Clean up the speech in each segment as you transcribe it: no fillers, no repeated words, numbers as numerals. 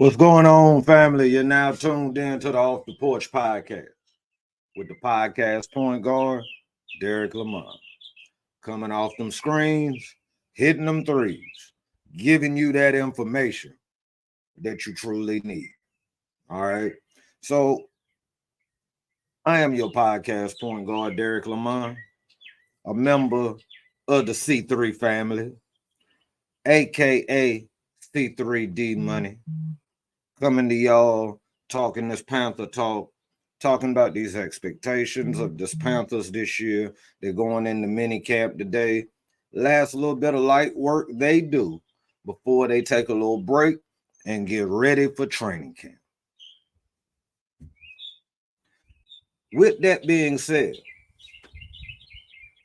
What's going on, family? You're now tuned in to the Off the Porch podcast with the podcast point guard, Derek Lamont. Coming off them screens, hitting them threes, giving you that information that you truly need. All right. So I am your podcast point guard, Derek Lamont, a member of the C3 family, aka C3D Money. Coming to y'all talking this Panther talk, talking about these expectations of this Panthers this year. They're going into mini camp today. Last little bit of light work they do before they take a little break and get ready for training camp. With that being said,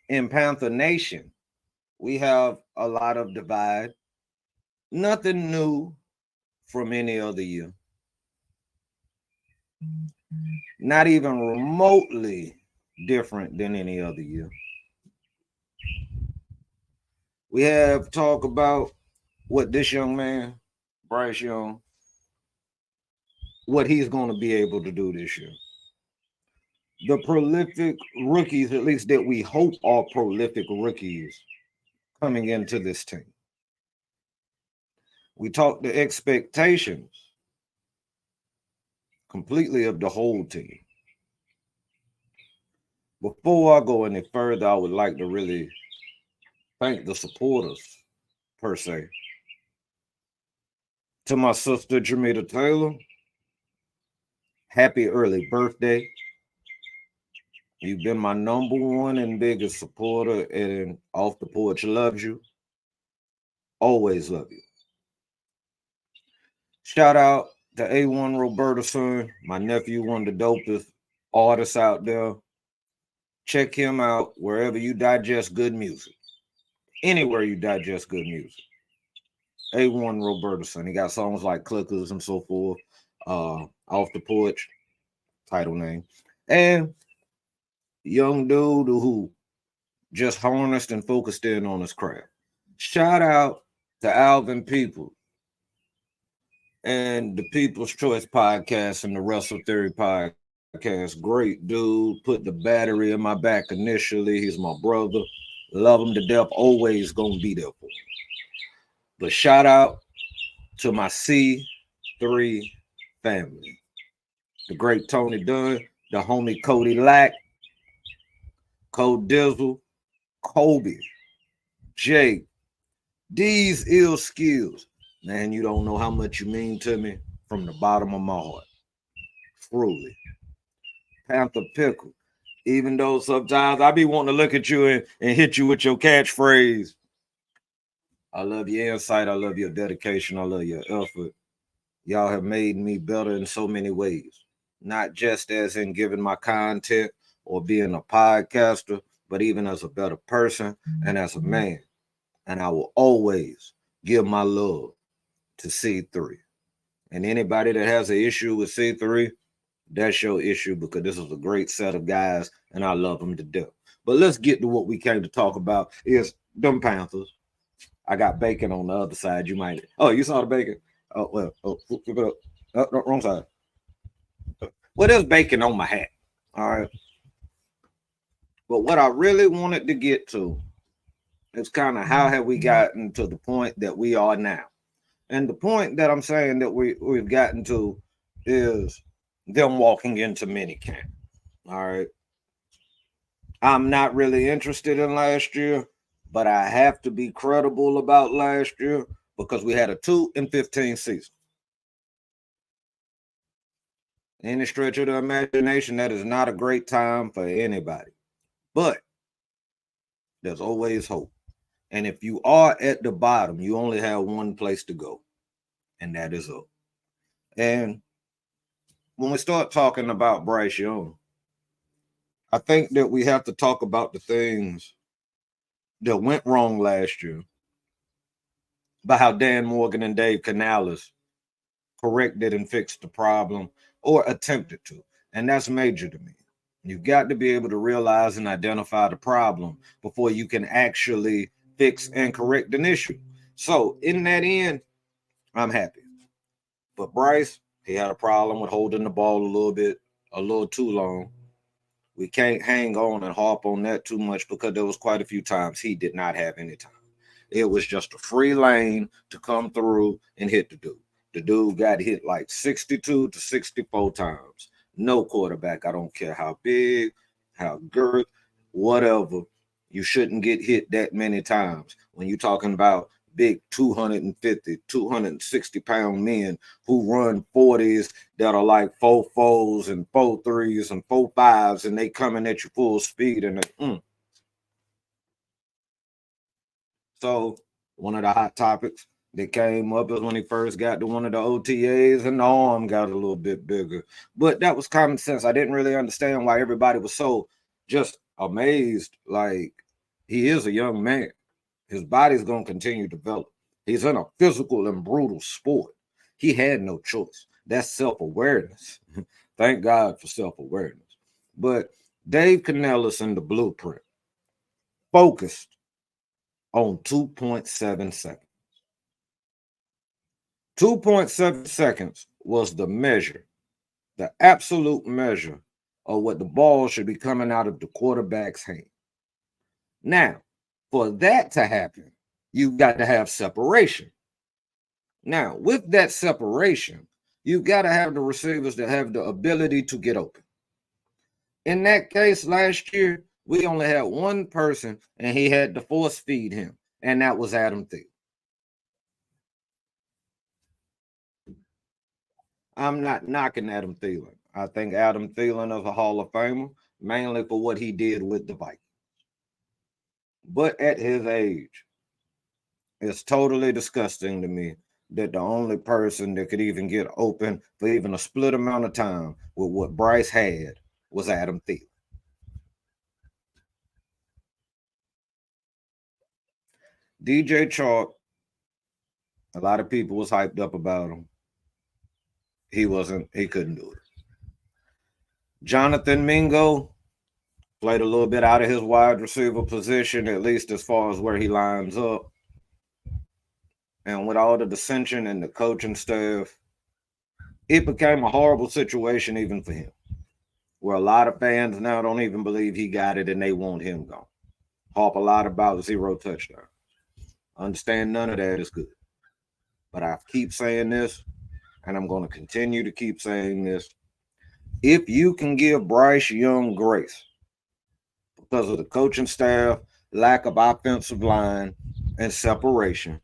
in Panther Nation, we have a lot of divide. Nothing new from any other year. Not even remotely different than any other year. We have talk about what this young man, Bryce Young, what he's going to be able to do this year. The prolific rookies, at least that we hope are prolific rookies, coming into this team. We talk the expectations completely of the whole team. Before I go any further, I would like to really thank the supporters, per se. To my sister, Jamita Taylor, happy early birthday. You've been my number one and biggest supporter, and Off the Porch loves you. Always love you. Shout out to A1 Robertson, my nephew, one of the dopest artists out there. Check him out wherever you digest good music. Anywhere you digest good music. A1 Robertson. He got songs like Clickers and so forth. Off the Porch, title name. And young dude who just harnessed and focused in on his craft. Shout out to Alvin People and the People's Choice podcast and the Wrestle Theory podcast. Great dude. Put the battery in my back initially. He's my brother. Love him to death. Always gonna be there for him. But shout out to my C3 family. The great Tony Dunn, the homie Cody Lack, Code Dizzle, Kobe, Jake. These ill skills. Man, you don't know how much you mean to me from the bottom of my heart. Truly. Panther Pickle. Even though sometimes I be wanting to look at you and hit you with your catchphrase. I love your insight. I love your dedication. I love your effort. Y'all have made me better in so many ways. Not just as in giving my content or being a podcaster, but even as a better person and as a man. And I will always give my love to C3. And anybody that has an issue with C3, that's your issue, because this is a great set of guys and I love them to death. But let's get to what we came to talk about is them Panthers. I got bacon on the other side. You might. Oh, you saw the bacon? Oh, well. Oh, flip it up. Oh, no, wrong side. Well, there's bacon on my hat. All right. But what I really wanted to get to is kind of how have we gotten to the point that we are now. And the point that I'm saying that we've gotten to is them walking into minicamp. All right. I'm not really interested in last year, but I have to be credible about last year because we had a 2-15 season. Any stretch of the imagination, that is not a great time for anybody. But there's always hope. And if you are at the bottom, you only have one place to go, and that is up. And when we start talking about Bryce Young, I think that we have to talk about the things that went wrong last year, about how Dan Morgan and Dave Canales corrected and fixed the problem or attempted to. And that's major to me. You've got to be able to realize and identify the problem before you can actually fix and correct an issue. So in that end, I'm happy. But Bryce, he had a problem with holding the ball a little too long. We can't hang on and harp on that too much because there was quite a few times he did not have any time. It was just a free lane to come through and hit the dude. The dude got hit like 62 to 64 times. No quarterback, I don't care how big, how girth, whatever, you shouldn't get hit that many times when you're talking about big 250, 260 pound men who run 40s that are like 4.4s and 4.3s and 4.5s, and they coming at you full speed. And so one of the hot topics that came up is when he first got to one of the OTAs and the arm got a little bit bigger. But that was common sense. I didn't really understand why everybody was so just amazed. Like, he is a young man. His body's going to continue to develop. He's in a physical and brutal sport. He had no choice. That's self-awareness. Thank God for self-awareness. But Dave Canellis in the blueprint focused on 2.7 seconds. 2.7 seconds was the measure, the absolute measure of what the ball should be coming out of the quarterback's hand. Now, for that to happen, you've got to have separation. Now, with that separation, you've got to have the receivers that have the ability to get open. In that case, last year, we only had one person, and he had to force feed him, and that was Adam Thielen. I'm not knocking Adam Thielen. I think Adam Thielen is a Hall of Famer, mainly for what he did with the Vikings. But at his age, it's totally disgusting to me that the only person that could even get open for even a split amount of time with what Bryce had was Adam Thielen. DJ Chark, a lot of people was hyped up about him. He couldn't do it. Jonathan Mingo played a little bit out of his wide receiver position, at least as far as where he lines up. And with all the dissension and the coaching staff, it became a horrible situation even for him, where a lot of fans now don't even believe he got it and they want him gone. Harp a lot about 0 touchdowns. Understand none of that is good. But I keep saying this, and I'm going to continue to keep saying this. If you can give Bryce Young grace because of the coaching staff, lack of offensive line, and separation,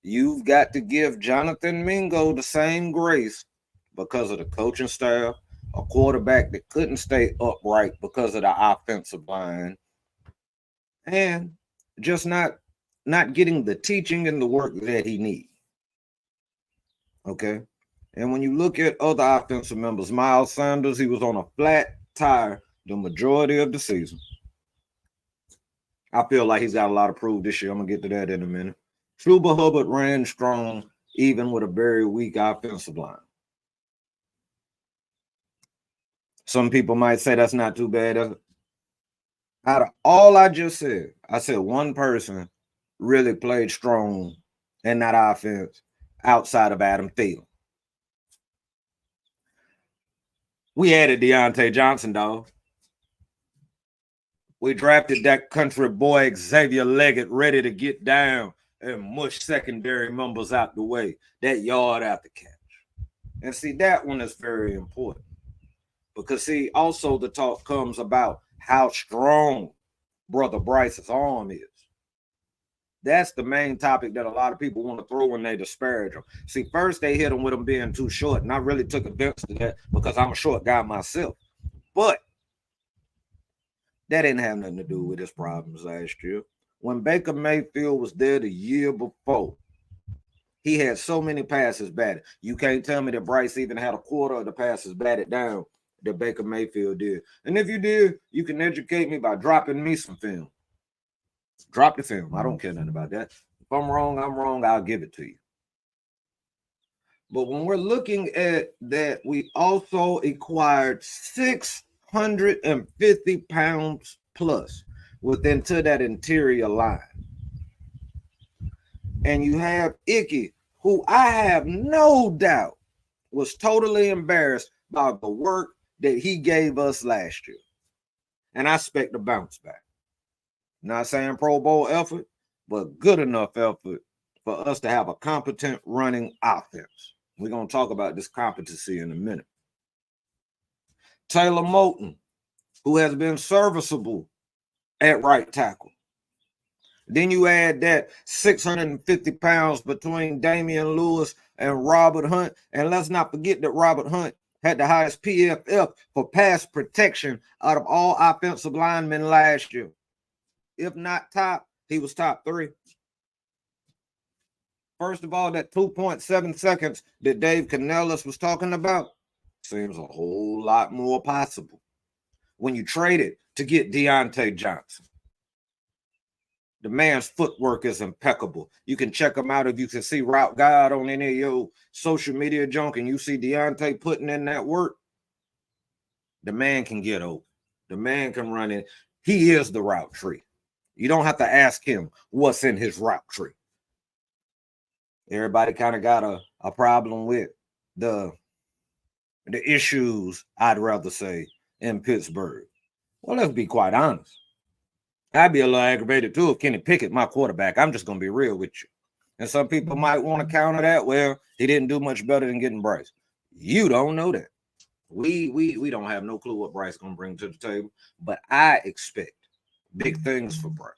you've got to give Jonathan Mingo the same grace because of the coaching staff, a quarterback that couldn't stay upright because of the offensive line, and just not getting the teaching and the work that he needs. Okay? And when you look at other offensive members, Miles Sanders, he was on a flat tire the majority of the season. I feel like he's got a lot of proof this year. I'm going to get to that in a minute. Chuba Hubbard ran strong, even with a very weak offensive line. Some people might say that's not too bad. Out of all I just said, I said one person really played strong in that offense outside of Adam Thielen. We added Deontay Johnson, dog. We drafted that country boy Xavier Leggett ready to get down and mush secondary members out the way. That yard after catch. And see, that one is very important. Because, see, also the talk comes about how strong Brother Bryce's arm is. That's the main topic that a lot of people want to throw when they disparage him. See, first they hit him with him being too short, and I really took offense to that because I'm a short guy myself. But that didn't have nothing to do with his problems last year. When Baker Mayfield was there the year before, he had so many passes batted. You can't tell me that Bryce even had a quarter of the passes batted down that Baker Mayfield did. And if you did, you can educate me by dropping me some film. Drop the film. I don't care nothing about that. If I'm wrong, I'm wrong. I'll give it to you. But when we're looking at that, we also acquired 650 pounds plus into that interior line. And you have Icky, who I have no doubt was totally embarrassed by the work that he gave us last year. And I expect a bounce back. Not saying Pro Bowl effort, but good enough effort for us to have a competent running offense. We're going to talk about this competency in a minute. Taylor Moton, who has been serviceable at right tackle. Then you add that 650 pounds between Damian Lewis and Robert Hunt. And let's not forget that Robert Hunt had the highest PFF for pass protection out of all offensive linemen last year. If not top, he was top 3. First of all, that 2.7 seconds that Dave Canellis was talking about seems a whole lot more possible when you trade it to get Deontay Johnson. The man's footwork is impeccable. You can check him out if you can see Route Guide on any of your social media junk and you see Deontay putting in that work. The man can get open. The man can run it. He is the route tree. You don't have to ask him what's in his route tree. Everybody kind of got a problem with the issues, I'd rather say, in Pittsburgh. Well, let's be quite honest. I'd be a little aggravated too if Kenny Pickett, my quarterback. I'm just going to be real with you. And some people might want to counter that. Well, he didn't do much better than getting Bryce. You don't know that. We don't have no clue what Bryce is going to bring to the table. But I expect big things for Bryce.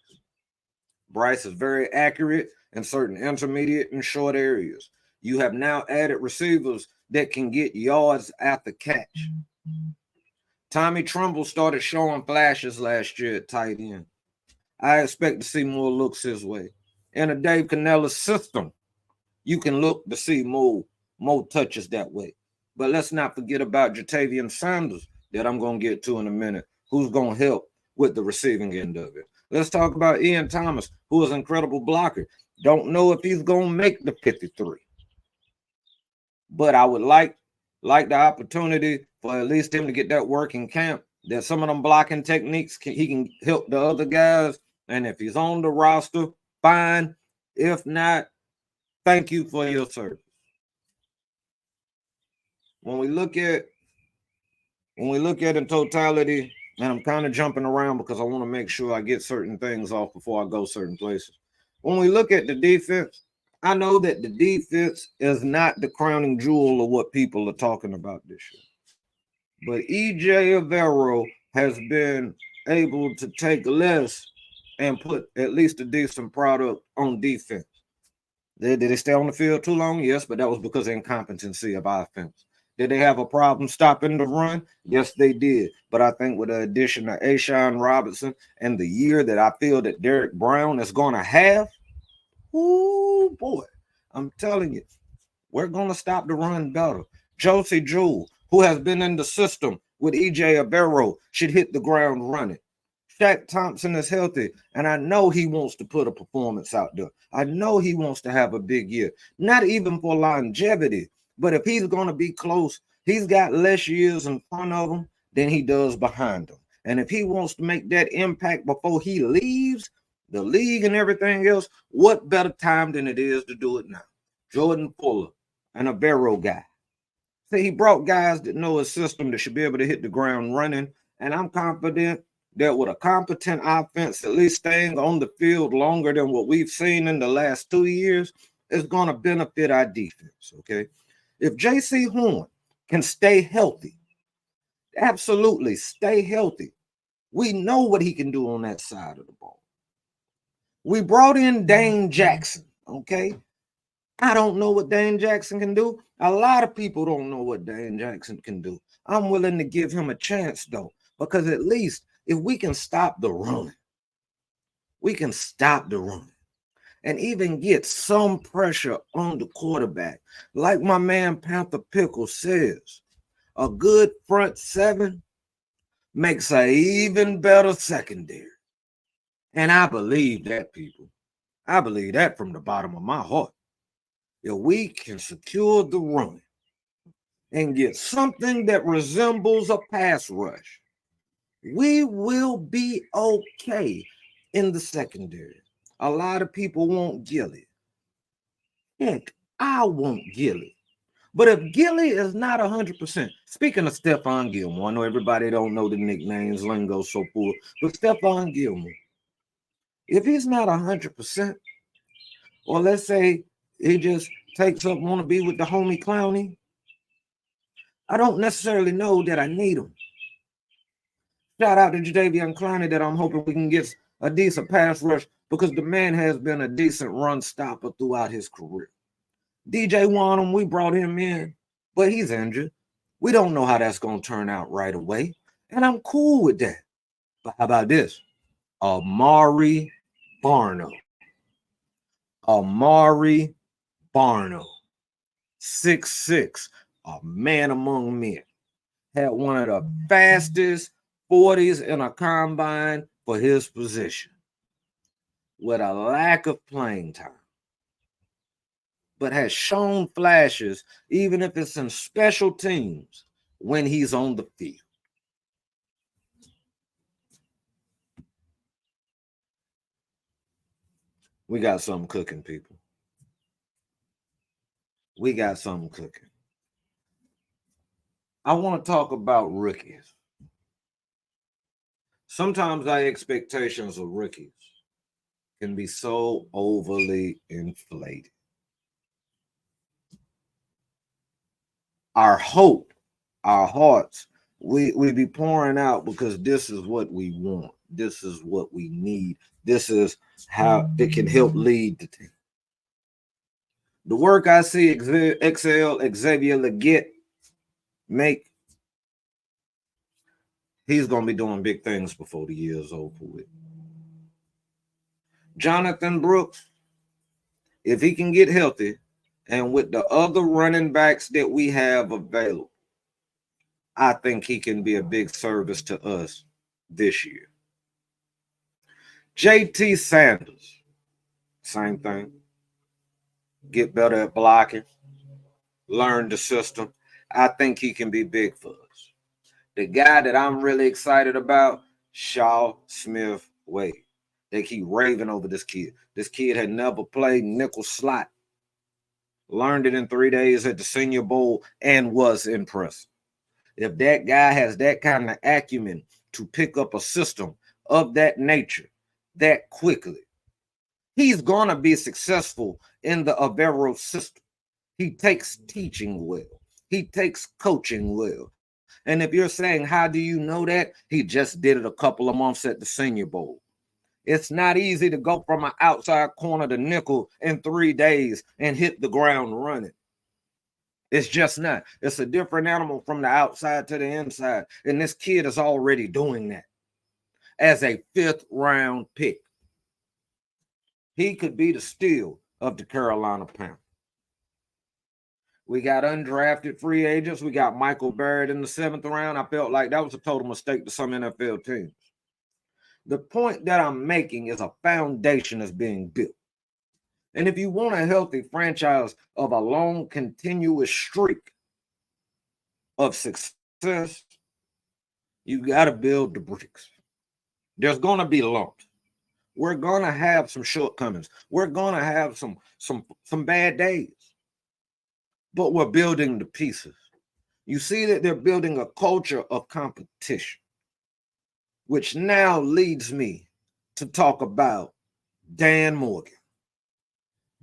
Bryce is very accurate in certain intermediate and short areas. You have now added receivers that can get yards after catch. Tommy Trumbull started showing flashes last year at tight end. I expect to see more looks his way. In a Dave Canellis system, you can look to see more touches that way. But let's not forget about Jatavian Sanders that I'm going to get to in a minute, who's going to help with the receiving end of it. Let's talk about Ian Thomas, who is an incredible blocker. Don't know if he's going to make the 53. But I would like the opportunity for at least him to get that work in camp, that some of them blocking techniques, he can help the other guys. And if he's on the roster, fine. If not, thank you for your service. When we look at in totality, and I'm kind of jumping around because I want to make sure I get certain things off before I go certain places. When we look at the defense, I know that the defense is not the crowning jewel of what people are talking about this year. But E.J. Avero has been able to take less and put at least a decent product on defense. Did they stay on the field too long? Yes, but that was because of incompetency of offense. Did they have a problem stopping the run? Yes, they did. But I think with the addition of Ashawn Robinson and the year that I feel that Derek Brown is going to have, oh boy, I'm telling you, we're going to stop the run better. Josie Jewell, who has been in the system with E.J. Avero, should hit the ground running. Shaq Thompson is healthy, and I know he wants to put a performance out there. I know he wants to have a big year, not even for longevity, but if he's going to be close, he's got less years in front of him than he does behind him. And if he wants to make that impact before he leaves the league and everything else, what better time than it is to do it now? Jordan Fuller, an Avero guy. See, he brought guys that know his system that should be able to hit the ground running, and I'm confident that with a competent offense, at least staying on the field longer than what we've seen in the last 2 years, is going to benefit our defense, okay? If J.C. Horn can stay healthy, absolutely stay healthy, we know what he can do on that side of the ball. We brought in Dane Jackson, okay? I don't know what Dane Jackson can do. A lot of people don't know what Dane Jackson can do. I'm willing to give him a chance, though, because at least if we can stop the run, we can stop the run and even get some pressure on the quarterback. Like my man Panther Pickle says, a good front seven makes an even better secondary. And I believe that, people. I believe that from the bottom of my heart. If we can secure the run and get something that resembles a pass rush, we will be okay in the secondary. A lot of people want Gilly. Heck, I want Gilly. But if Gilly is not 100%, speaking of Stephon Gilmore, I know everybody don't know the nicknames, lingo, so forth, but Stephon Gilmore, if he's not 100%, or let's say he just takes up, want to be with the homie Clowney, I don't necessarily know that I need him. Shout out to Jadeveon Clowney that I'm hoping we can get a decent pass rush because the man has been a decent run stopper throughout his career. DJ Wanham, we brought him in, but he's injured. We don't know how that's going to turn out right away, and I'm cool with that. But how about this? Amari Barno. Amari Barno, 6'6", a man among men. Had one of the fastest 40s in a combine for his position with a lack of playing time, but has shown flashes, even if it's in special teams, when he's on the field. We got something cooking, people. We got something cooking. I want to talk about rookies. Sometimes our expectations of rookies can be so overly inflated. Our hope, our hearts, we be pouring out because this is what we want. This is what we need. This is how it can help lead the team. The work I see Xavier Legette make, he's going to be doing big things before the year is over with. Jonathan Brooks, if he can get healthy, and with the other running backs that we have available, I think he can be a big service to us this year. JT Sanders, same thing. Get better at blocking, learn the system. I think he can be big for us. The guy that I'm really excited about, Shaw Smith Wade. They keep raving over this kid. This kid had never played nickel slot. Learned it in 3 days at the Senior Bowl and was impressive. If that guy has that kind of acumen to pick up a system of that nature that quickly, he's going to be successful in the Avero system. He takes teaching well. He takes coaching well. And if you're saying, how do you know that? He just did it a couple of months at the Senior Bowl. It's not easy to go from an outside corner to nickel in 3 days and hit the ground running. It's just not. It's a different animal from the outside to the inside. And this kid is already doing that as a 5th round pick. He could be the steal of the Carolina Panthers. We got undrafted free agents. We got Michael Barrett in the 7th round. I felt like that was a total mistake to some NFL teams. The point that I'm making is a foundation is being built. And if you want a healthy franchise of a long, continuous streak of success, you got to build the bricks. There's going to be lumps. We're going to have some shortcomings. We're going to have some bad days. But we're building the pieces. You see that they're building a culture of competition, which now leads me to talk about Dan Morgan,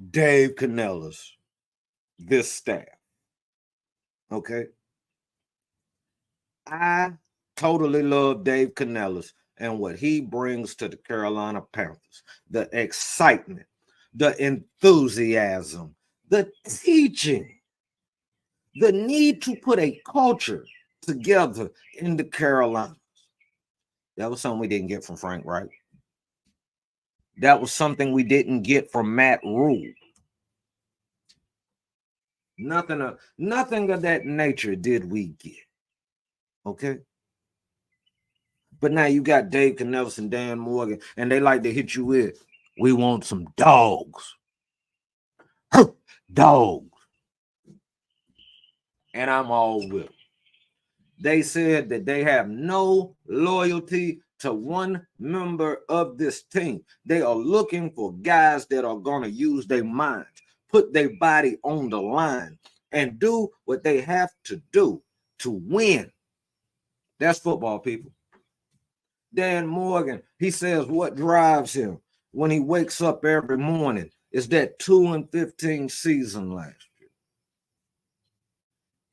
Dave Canellis, this staff. Okay? I totally love Dave Canellis and what he brings to the Carolina Panthers. The excitement, the enthusiasm, the teaching, the need to put a culture together in the Carolinas. That was something we didn't get from Frank Wright. That was something we didn't get from Matt Rule. Nothing of that nature did we get. Okay? But now you got Dave Canellis and Dan Morgan, and they like to hit you with, we want some dogs. Dogs. And I'm all with them. They said that they have no loyalty to one member of this team. They are looking for guys that are going to use their minds, put their body on the line, and do what they have to do to win. That's football, people. Dan Morgan, he says what drives him when he wakes up every morning is that 2-15 season last year.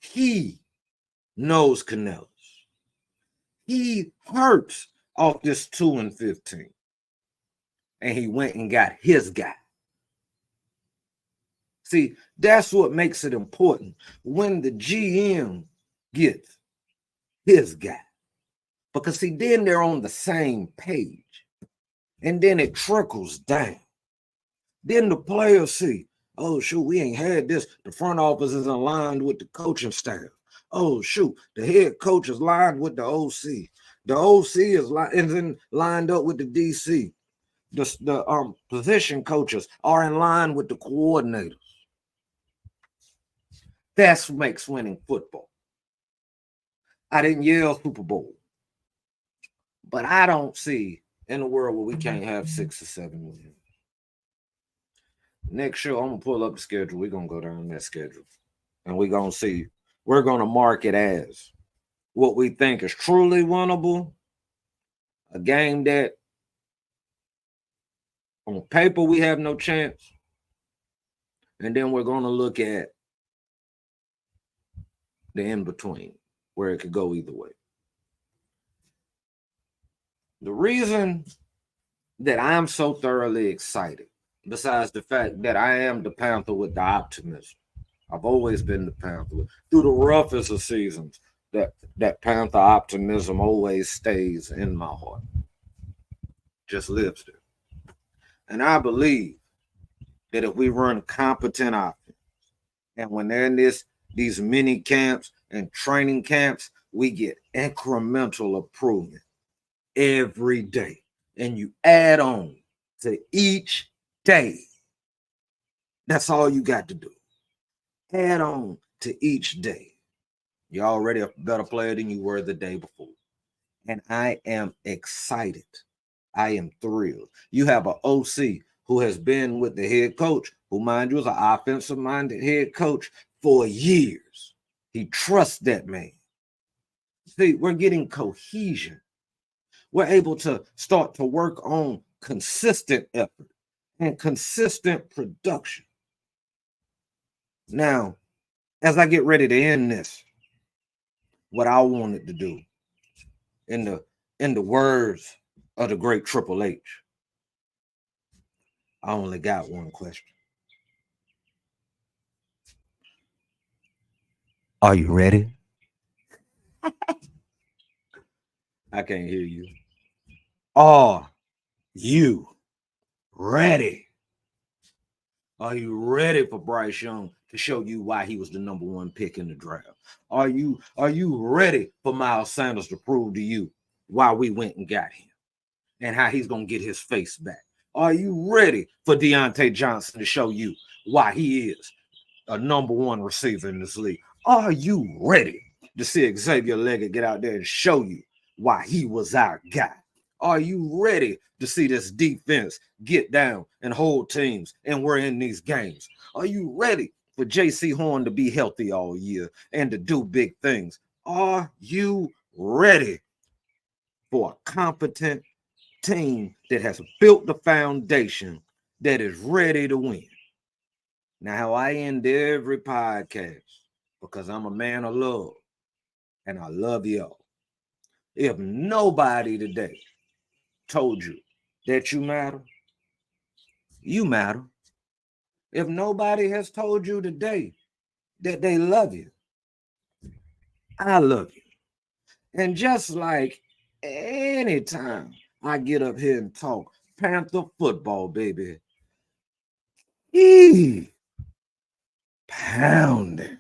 He knows Canellis. He hurts off this 2-15. And he went and got his guy. See, that's what makes it important when the GM gets his guy. Because, see, then they're on the same page. And then it trickles down. Then the players see, oh, shoot, we ain't had this. The front office is aligned with the coaching staff. Oh, shoot, the head coach is lined with the OC. The OC is lined up with the DC. The position coaches are in line with the coordinators. That's what makes winning football. I didn't yell Super Bowl, but I don't see in a world where we can't have 6 or 7 wins. Next show, I'm going to pull up the schedule. We're going to go down that schedule, and we're going to see. We're going to mark it as what we think is truly winnable, a game that on paper we have no chance, and then we're going to look at the in-between, where it could go either way. The reason that I'm so thoroughly excited, besides the fact that I am the Panther with the optimism, I've always been the Panther. Through the roughest of seasons, that Panther optimism always stays in my heart. Just lives there. And I believe that if we run competent offense, and when they're in these mini camps and training camps, we get incremental improvement every day. And you add on to each day. That's all you got to do. Add on to each day. You're already a better player than you were the day before. And I am excited. I am thrilled. You have an OC who has been with the head coach, who, mind you, is an offensive-minded head coach for years. He trusts that man. See, we're getting cohesion. We're able to start to work on consistent effort and consistent production. Now, as I get ready to end this, what I wanted to do, in the words of the great Triple H, I only got one question. Are you ready? I can't hear you. Are you ready? Are you ready for Bryce Young to show you why he was the number 1 pick in the draft? Are you ready for Miles Sanders to prove to you why we went and got him and how he's going to get his face back? Are you ready for Deontay Johnson to show you why he is a number 1 receiver in this league? Are you ready to see Xavier Leggett get out there and show you why he was our guy? Are you ready to see this defense get down and hold teams and we're in these games? Are you ready for J.C. Horn to be healthy all year and to do big things? Are you ready for a competent team that has built the foundation that is ready to win? Now, I end every podcast because I'm a man of love and I love y'all. If nobody today told you that you matter, you matter. If nobody has told you today that they love you, I love you. And just like anytime I get up here and talk Panther football, baby, pounding.